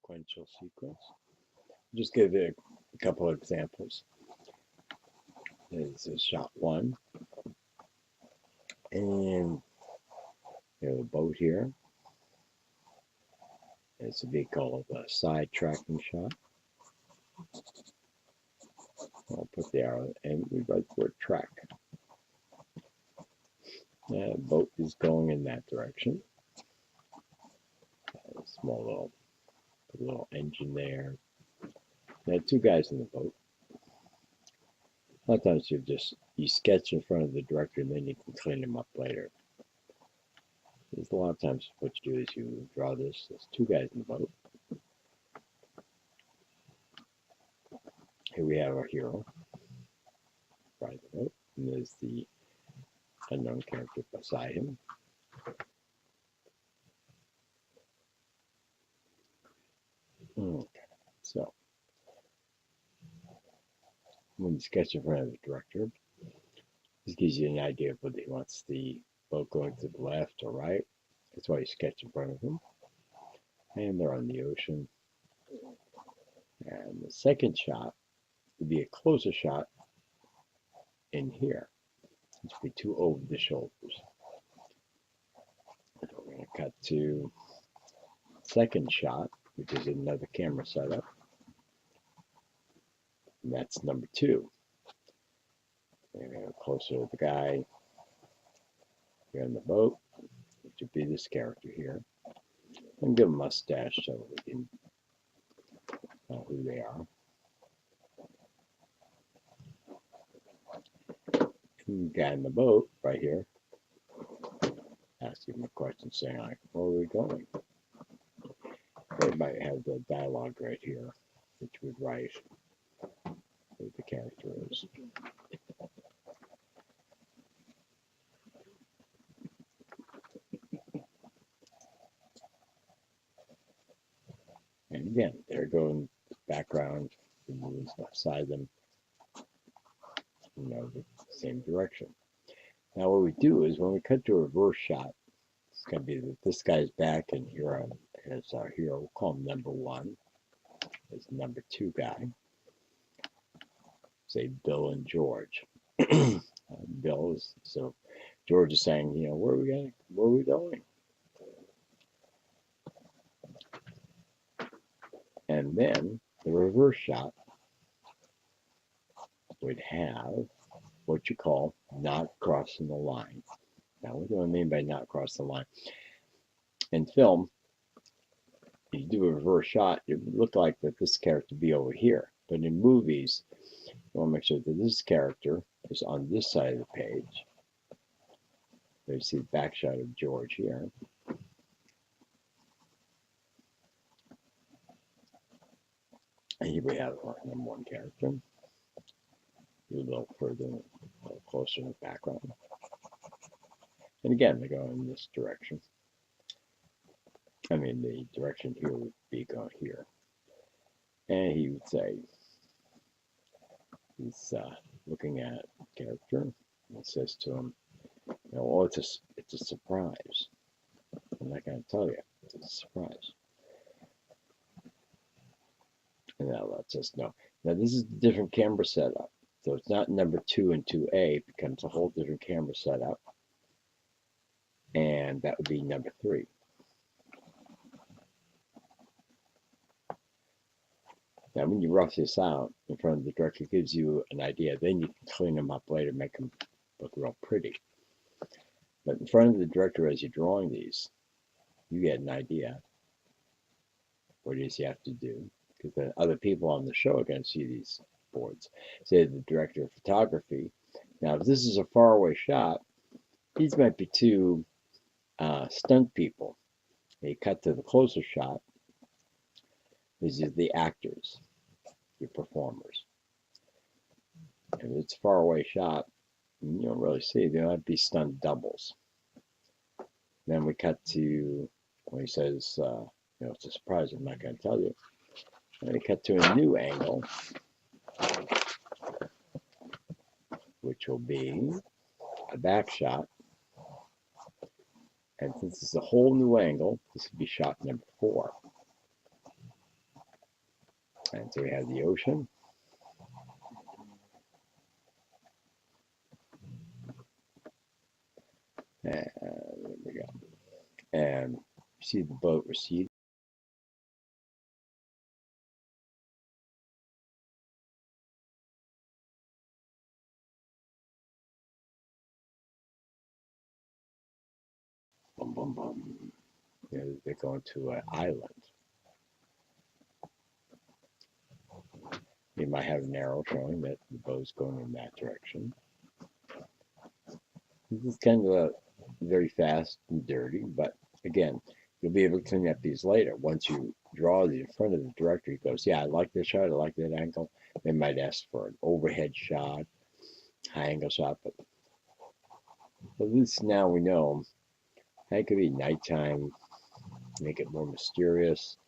sequential sequence. Just give it a couple of examples. This is shot one, and we have a boat here. It's a vehicle of a side tracking shot. I'll put the arrow, and we write the word track. The boat is going in that direction. A small little engine there. Now, two guys in the boat. A lot of times you sketch in front of the director, and then you can clean them up later. There's a lot of times what you do is you draw this. There's two guys in the boat. Here we have our hero, right the boat, and there's the unknown character beside him. Okay, so when you sketch in front of the director, this gives you an idea of whether he wants the boat going to the left or right. That's why you sketch in front of him. And they're on the ocean. And the second shot would be a closer shot in here. It would be two over the shoulders. And we're going to cut to second shot, which is another camera setup. And that's number two. We're going to go closer to the guy here on the boat, which would be this character here. And give him a mustache so we can know who they are. And the guy in the boat right here, ask him a question saying, like, where are we going? They might have the dialogue right here, which would write who the character is. And again, they're going background, the moon's beside them, the same direction. Now what we do is when we cut to a reverse shot, it's going to be that this guy's back, and here is our hero. We'll call him number one. Is number two guy. Say Bill and George. Bill is, so George is saying, where are we going? Where are we going? And then the reverse shot would have what you call not crossing the line. Now, what do I mean by not crossing the line? In film, if you do a reverse shot, it would look like that this character would be over here. But in movies, you want to make sure that this character is on this side of the page. There you see the back shot of George here. And here we have our number one character. A little further, a little closer in the background. And again, they go in this direction. I mean, the direction here would be going here. And he would say, he's looking at character, and says to him, oh, it's a surprise. I'm not going to tell you. It's a surprise. And that lets us know. Now, this is a different camera setup. So it's not number 2 and 2A. It becomes a whole different camera setup. And that would be number 3. Now, when you rough this out in front of the director, it gives you an idea. Then you can clean them up later, make them look real pretty. But in front of the director, as you're drawing these, you get an idea what it is you have to do. Because the other people on the show are going to see these boards. Say the director of photography. Now, if this is a faraway shot, these might be two stunt people. They cut to the closer shot. These are the actors, your performers. If it's a faraway shot, you don't really see. They might be stunt doubles. Then we cut to when he says, it's a surprise. I'm not going to tell you. And we cut to a new angle, which will be a back shot. And since it's a whole new angle, this would be shot number 4. And so we have the ocean. And there we go. And you see the boat recede. Boom, boom, boom. They're going to an island. You might have an arrow showing that the boat's going in that direction. This is kind of very fast and dirty, but again, you'll be able to clean up these later. Once you draw these in front of the director, he goes, yeah, I like this shot, I like that angle. They might ask for an overhead shot, high angle shot, but at least now we know it could be nighttime, make it more mysterious.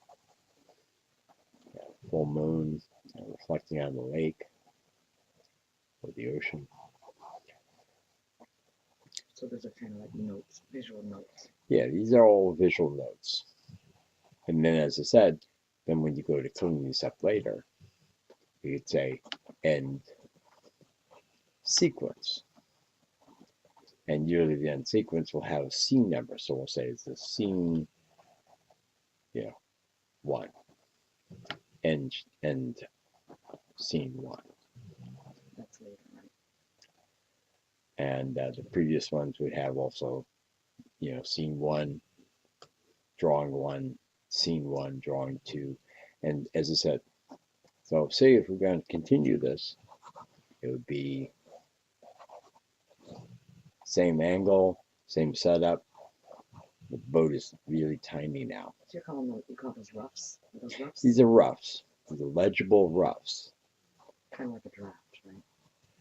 Full moon reflecting on the lake or the ocean. So those are kind of like notes, visual notes. Yeah, these are all visual notes. And then, as I said, then when you go to clean these up later, you could say end sequence. And usually the end sequence will have a scene number. So we'll say it's the scene, 1. End scene 1. That's later, right? And the previous ones would have also, scene 1, drawing 1, scene 1, drawing 2. And as I said, so say if we're going to continue this, it would be same angle, same setup. The boat is really tiny now. So you call those roughs? Are those roughs? These are roughs. These are legible roughs. Kind of like a draft, right?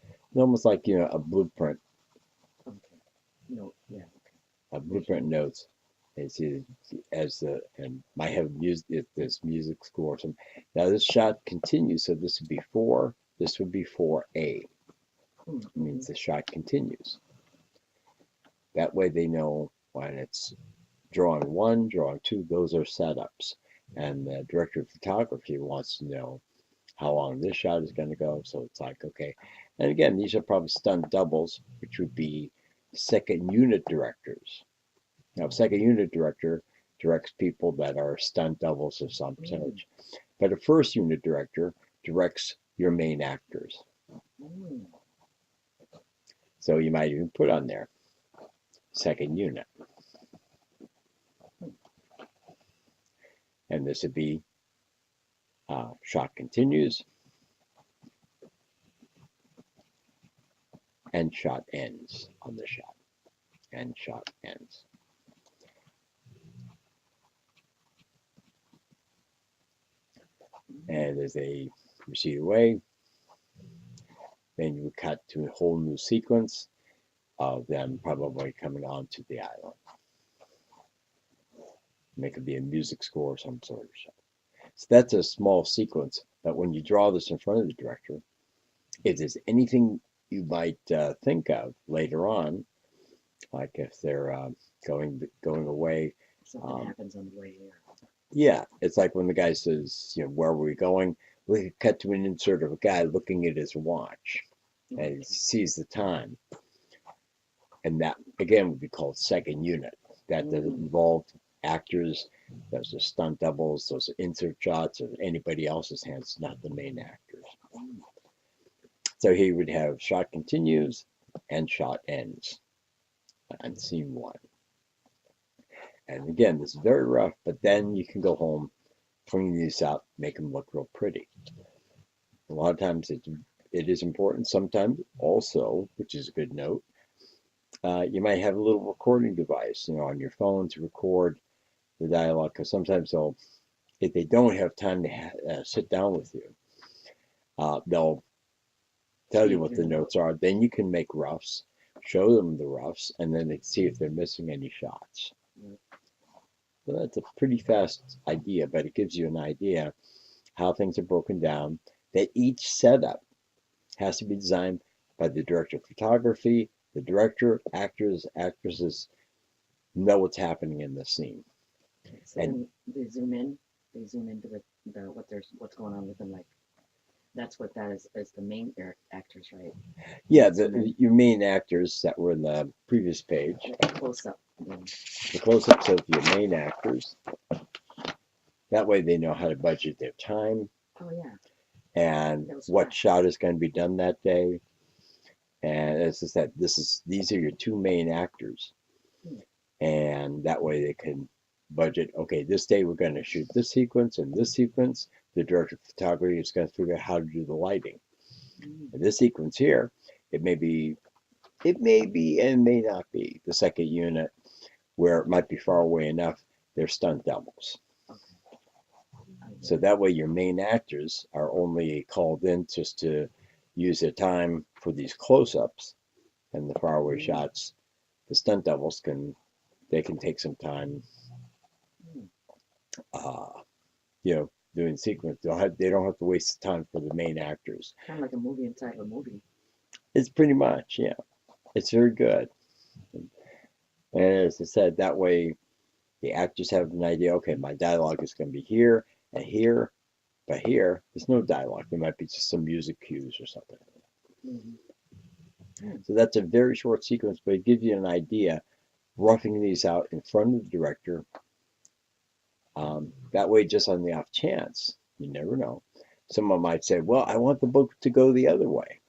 It's almost like, a blueprint. Okay. No, yeah, okay. A blueprint notes. And see, and might have this music score or something. Now this shot continues, so this would be 4. This would be 4A. Mm-hmm. It means the shot continues. That way they know when it's drawing 1, drawing 2, those are setups. And the director of photography wants to know how long this shot is going to go. So it's like, okay. And again, these are probably stunt doubles, which would be second unit directors. Now, second unit director directs people that are stunt doubles of some percentage. But a first unit director directs your main actors. So you might even put on there, second unit. And this would be shot continues and shot ends on the shot. And shot ends. And as they recede away, then you would cut to a whole new sequence of them probably coming onto the island. And it could be a music score or some sort of show. So that's a small sequence, but when you draw this in front of the director, if there's anything you might think of later on, like if they're going away. Something happens on the way here. Yeah, it's like when the guy says, where are we going? We could cut to an insert of a guy looking at his watch, and he sees the time. And that, again, would be called second unit. That doesn't involve actors, those are stunt doubles, those are insert shots, or anybody else's hands, not the main actors. So he would have shot continues and shot ends on scene 1. And again, this is very rough, but then you can go home, clean these up, make them look real pretty. A lot of times it is important. Sometimes also, which is a good note, you might have a little recording device, on your phone to record the dialogue, because sometimes if they don't have time to sit down with you, they'll tell you what the notes are. Then you can make roughs, show them the roughs, and then they see if they're missing any shots. So that's a pretty fast idea, but it gives you an idea how things are broken down, that each setup has to be designed by the director of photography, the director, actors, actresses know what's happening in the scene. So and they zoom in, they zoom into what's going on with them, like that's what that is the main actors, right? Yeah, Zoom in. your main actors that were in the previous page. The close up. The close-ups of your main actors. That way they know how to budget their time Oh yeah. and what shot is going to be done that day. And as I said, these are your two main actors. And that way they can budget, okay, this day we're going to shoot this sequence and this sequence. The director of photography is going to figure out how to do the lighting. And this sequence here, it may be and may not be the second unit where it might be far away enough. They're stunt doubles. So that way your main actors are only called in just to use their time for these close-ups and the faraway shots. The stunt doubles can take some time, doing sequence. They don't have to waste time for the main actors. Kind of like a movie inside of a movie. It's pretty much, yeah. It's very good. And as I said, that way the actors have an idea, okay, my dialogue is going to be here and here, but here, there's no dialogue. There might be just some music cues or something. So that's a very short sequence, but it gives you an idea, roughing these out in front of the director. That way, just on the off chance, you never know, someone might say, well, I want the book to go the other way.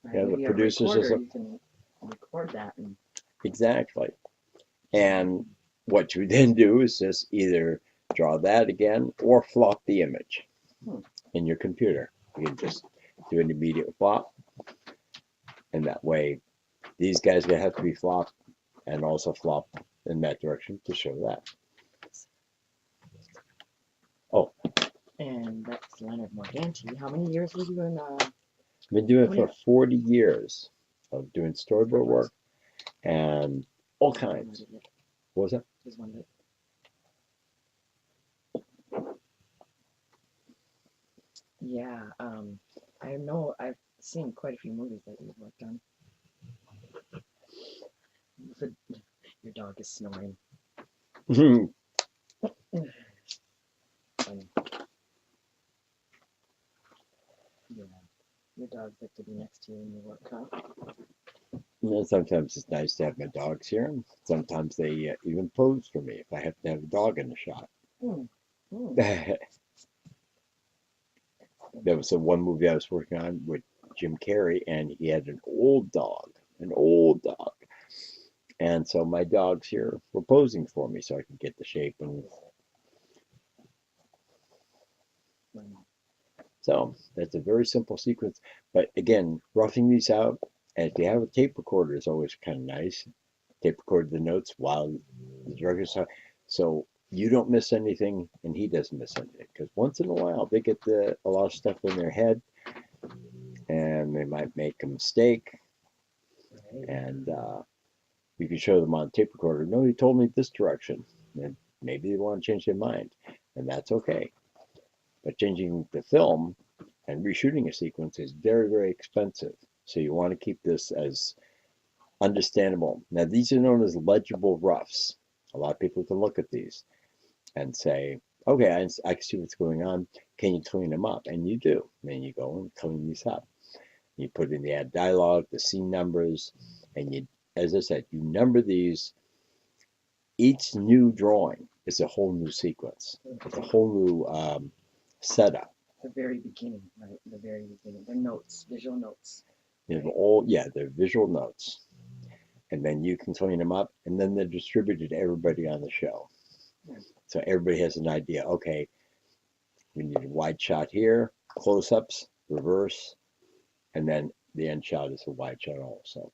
Right. The producers just you can record that. Exactly. And what you then do is just either draw that again or flop the image in your computer. You can just do an immediate flop. And that way, these guys will have to be flopped and also flop in that direction to show that. Oh. And that's Leonard Morganti. How many years were you in? I've been doing it for 40 years of doing storyboard work and all kinds. What was that? Just wondered. Yeah, I know I've seen quite a few movies that you've worked on. Your dog is snoring. Yeah, your dogs like to be next to you in your work, huh? Sometimes it's nice to have my dogs here. Sometimes they even pose for me if I have to have a dog in the shot. There was one movie I was working on with Jim Carrey, and he had an old dog. And so my dogs here were posing for me so I could get the shape. And so that's a very simple sequence. But again, roughing these out, and if you have a tape recorder, it's always kind of nice. Tape record the notes while the director's talking. So you don't miss anything and he doesn't miss anything. Because once in a while, they get a lot of stuff in their head and they might make a mistake. And you can show them on tape recorder, no, he told me this direction. And maybe they want to change their mind. And that's okay. But changing the film and reshooting a sequence is very, very expensive. So you want to keep this as understandable. Now, these are known as legible roughs. A lot of people can look at these and say, okay, I can see what's going on. Can you clean them up? And you do. And then you go and clean these up. You put in the add dialogue, the scene numbers, and you, as I said, you number these. Each new drawing is a whole new sequence. It's a whole new setup. The very beginning, right? The very beginning. They're notes, visual notes. They're visual notes. And then you can clean them up, and then they're distributed to everybody on the show. So everybody has an idea, okay, we need a wide shot here, close-ups, reverse, and then the end shot is a wide shot also.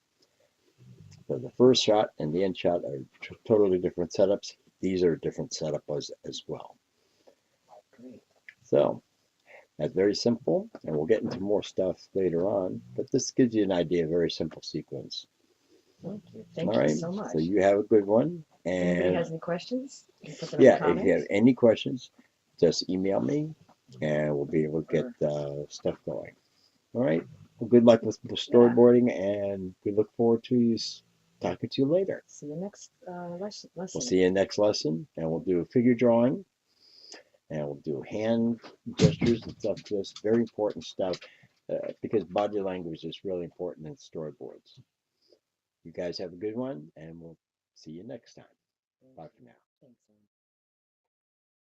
So the first shot and the end shot are totally different setups. These are different setups as well. Great. So that's very simple, and we'll get into more stuff later on, but this gives you an idea, a very simple sequence. Thank you. Thank you so much. So you have a good one. And anybody has any questions? If you have any questions, just email me, and we'll be able to get stuff going. All right. Well, good luck with storyboarding, and we look forward to talking to you later. See you next lesson. We'll see you next lesson, and we'll do a figure drawing. And we'll do hand gestures and stuff. This very important stuff because body language is really important in storyboards. You guys have a good one, and we'll see you next time. Bye for now. Thanks, Aaron.